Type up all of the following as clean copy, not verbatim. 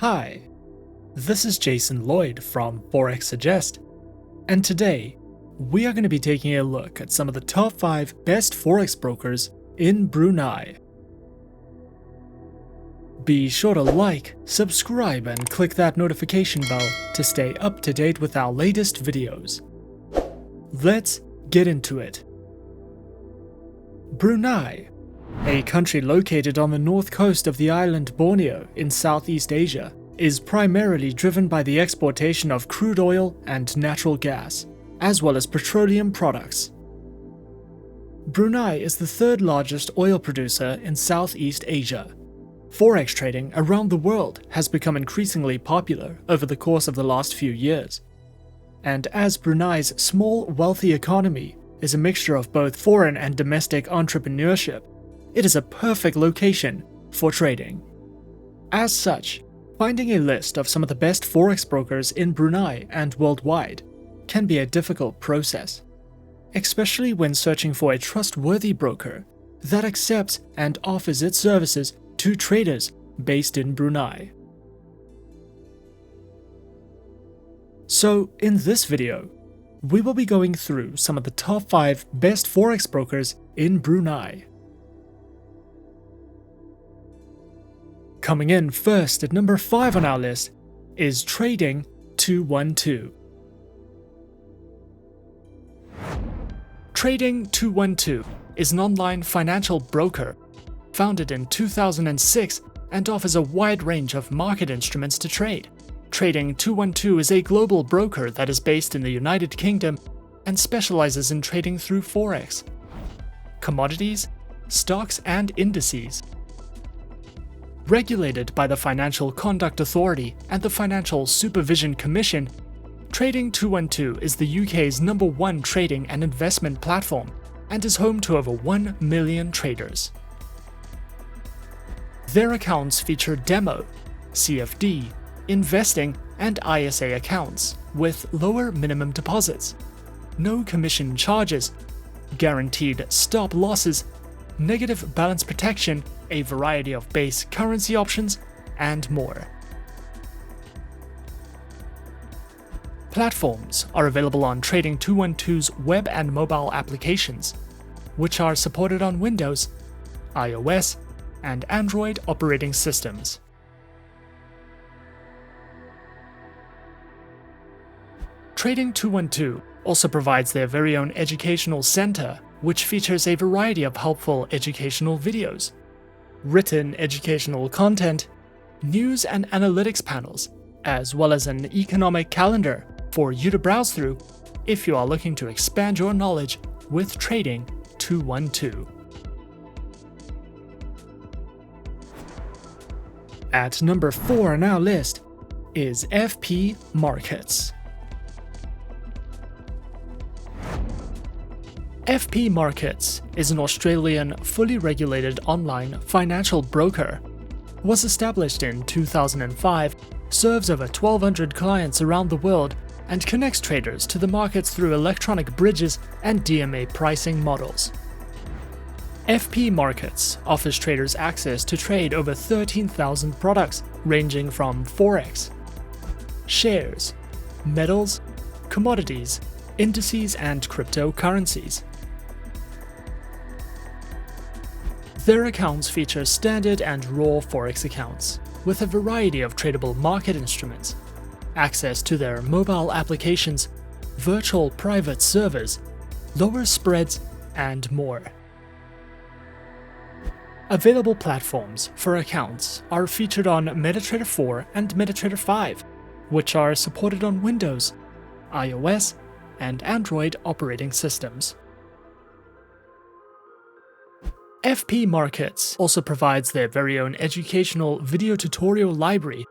Hi, this is Jason Lloyd from Forexsuggest, and today we are going to be taking a look at some of the top 5 best Forex brokers in Brunei. Be sure to like, subscribe, and click that notification bell to stay up to date with our latest videos. Let's get into it. Brunei, a country located on the north coast of the island Borneo in Southeast Asia, is primarily driven by the exportation of crude oil and natural gas, as well as petroleum products. Brunei is the third largest oil producer in Southeast Asia. Forex trading around the world has become increasingly popular over the course of the last few years. And as Brunei's small, wealthy economy is a mixture of both foreign and domestic entrepreneurship, it is a perfect location for trading. As such, finding a list of some of the best Forex brokers in Brunei and worldwide can be a difficult process, especially when searching for a trustworthy broker that accepts and offers its services to traders based in Brunei. So, in this video, we will be going through some of the top 5 best Forex brokers in Brunei. Coming in first at number 5 on our list is Trading 212. Trading 212 is an online financial broker founded in 2006 and offers a wide range of market instruments to trade. Trading 212 is a global broker that is based in the United Kingdom and specializes in trading through Forex, commodities, stocks, and indices. Regulated by the Financial Conduct Authority and the Financial Supervision Commission, Trading 212 is the UK's #1 trading and investment platform and is home to over 1 million traders. Their accounts feature demo, CFD, investing, and ISA accounts with lower minimum deposits, no commission charges, guaranteed stop losses, negative balance protection, a variety of base currency options, and more. Platforms are available on Trading 212's web and mobile applications, which are supported on Windows, iOS, and Android operating systems. Trading 212 also provides their very own educational center, which features a variety of helpful educational videos, written educational content, news and analytics panels, as well as an economic calendar for you to browse through if you are looking to expand your knowledge with Trading 212. At number 4 on our list is FP Markets. FP Markets is an Australian, fully regulated online financial broker. Was established in 2005, serves over 1,200 clients around the world, and connects traders to the markets through electronic bridges and DMA pricing models. FP Markets offers traders access to trade over 13,000 products ranging from Forex, shares, metals, commodities, indices, and cryptocurrencies. Their accounts feature standard and raw Forex accounts, with a variety of tradable market instruments, access to their mobile applications, virtual private servers, lower spreads, and more. Available platforms for accounts are featured on MetaTrader 4 and MetaTrader 5, which are supported on Windows, iOS, and Android operating systems. FP Markets also provides their very own educational video tutorial library,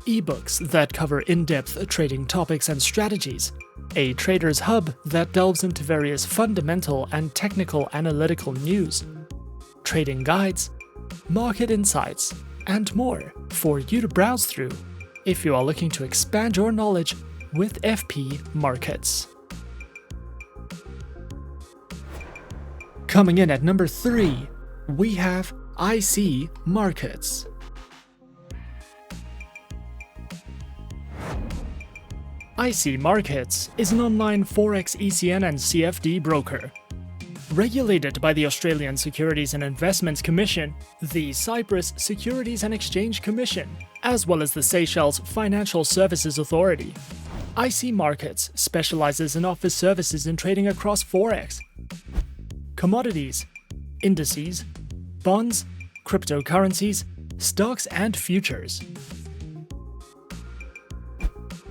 ebooks that cover in-depth trading topics and strategies, a trader's hub that delves into various fundamental and technical analytical news, trading guides, market insights, and more for you to browse through if you are looking to expand your knowledge with FP Markets. Coming in at number 3, we have IC Markets. IC Markets is an online Forex ECN and CFD broker. Regulated by the Australian Securities and Investments Commission, the Cyprus Securities and Exchange Commission, as well as the Seychelles Financial Services Authority. IC Markets specializes and offers services in trading across Forex, commodities, indices, bonds, cryptocurrencies, stocks, and futures.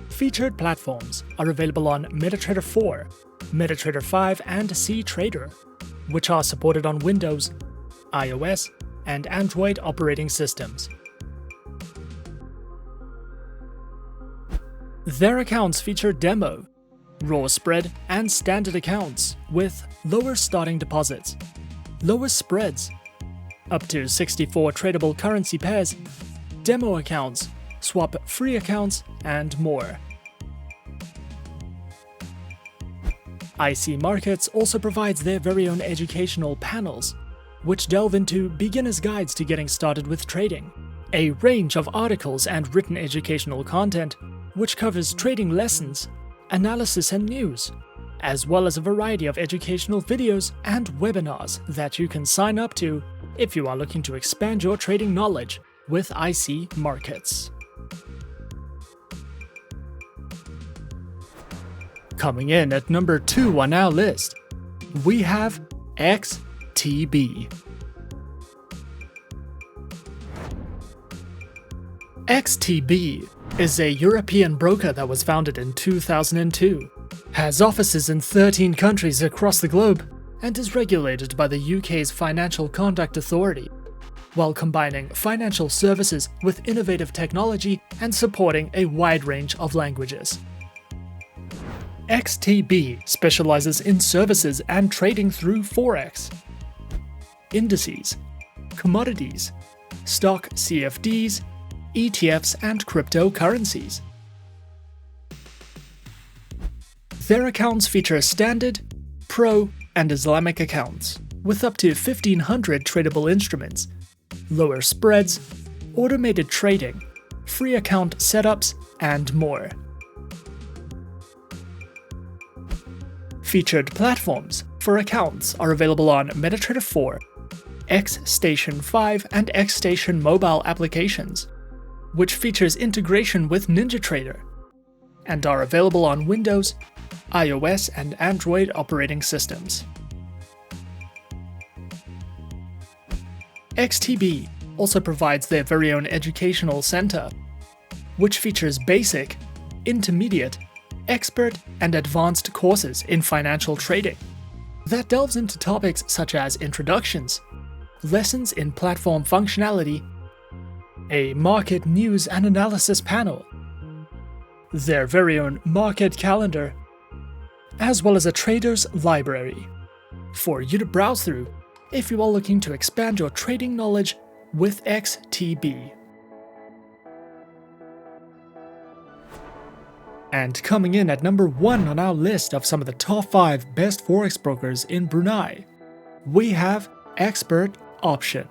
Featured platforms are available on MetaTrader 4, MetaTrader 5, and CTrader, which are supported on Windows, iOS, and Android operating systems. Their accounts feature demo, raw spread, and standard accounts with lower starting deposits, lower spreads, up to 64 tradable currency pairs, demo accounts, swap-free accounts, and more. IC Markets also provides their very own educational panels, which delve into beginner's guides to getting started with trading, a range of articles and written educational content which covers trading lessons, analysis, and news, as well as a variety of educational videos and webinars that you can sign up to if you are looking to expand your trading knowledge with IC Markets. Coming in at number 2 on our list, we have XTB. XTB is a European broker that was founded in 2002, has offices in 13 countries across the globe, and is regulated by the UK's Financial Conduct Authority, while combining financial services with innovative technology and supporting a wide range of languages. XTB specializes in services and trading through Forex, indices, commodities, stock CFDs, ETFs, and cryptocurrencies. Their accounts feature standard, pro, and Islamic accounts, with up to 1,500 tradable instruments, lower spreads, automated trading, free account setups, and more. Featured platforms for accounts are available on MetaTrader 4, XStation 5, and XStation mobile applications, which features integration with NinjaTrader, and are available on Windows, iOS, and Android operating systems. XTB also provides their very own educational center, which features basic, intermediate, expert, and advanced courses in financial trading that delves into topics such as introductions, lessons in platform functionality, a market news and analysis panel, their very own market calendar, as well as a trader's library for you to browse through if you are looking to expand your trading knowledge with XTB. And coming in at number 1 on our list of some of the top 5 best Forex brokers in Brunei, we have Expert Option.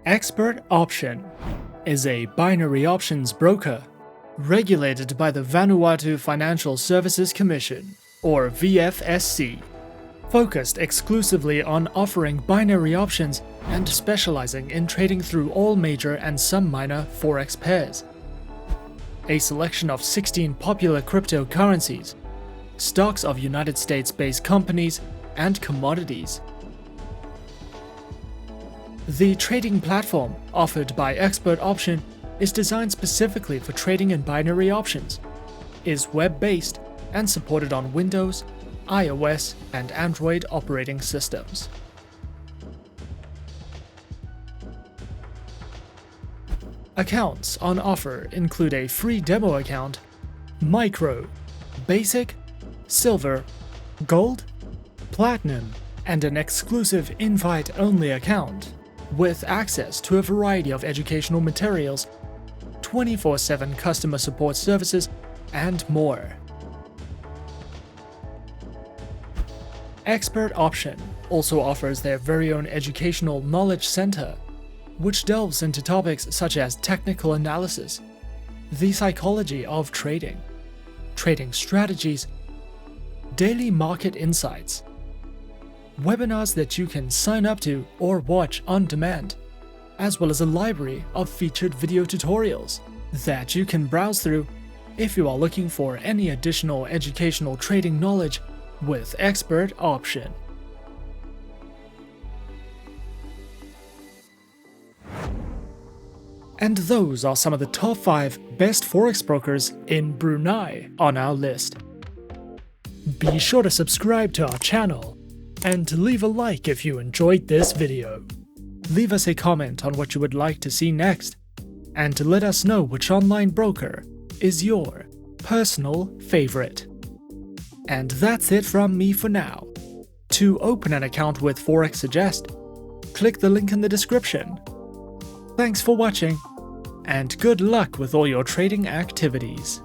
Expert Option is a binary options broker regulated by the Vanuatu Financial Services Commission, or VFSC, focused exclusively on offering binary options and specializing in trading through all major and some minor Forex pairs. A selection of 16 popular cryptocurrencies, stocks of United States-based companies, and commodities. The trading platform offered by Expert Option is designed specifically for trading in binary options, is web-based, and supported on Windows, iOS, and Android operating systems. Accounts on offer include a free demo account, micro, basic, silver, gold, platinum, and an exclusive invite-only account with access to a variety of educational materials, 24/7 customer support services, and more. Expert Option also offers their very own educational knowledge center, which delves into topics such as technical analysis, the psychology of trading, trading strategies, daily market insights, webinars that you can sign up to or watch on demand, as well as a library of featured video tutorials that you can browse through if you are looking for any additional educational trading knowledge with expert option. And those are some of the top 5 best Forex brokers in Brunei on our list. Be sure to subscribe to our channel and leave a like if you enjoyed this video. Leave us a comment on what you would like to see next, and to let us know which online broker is your personal favorite. And that's it from me for now. To open an account with Forexsuggest, click the link in the description. Thanks for watching, and good luck with all your trading activities.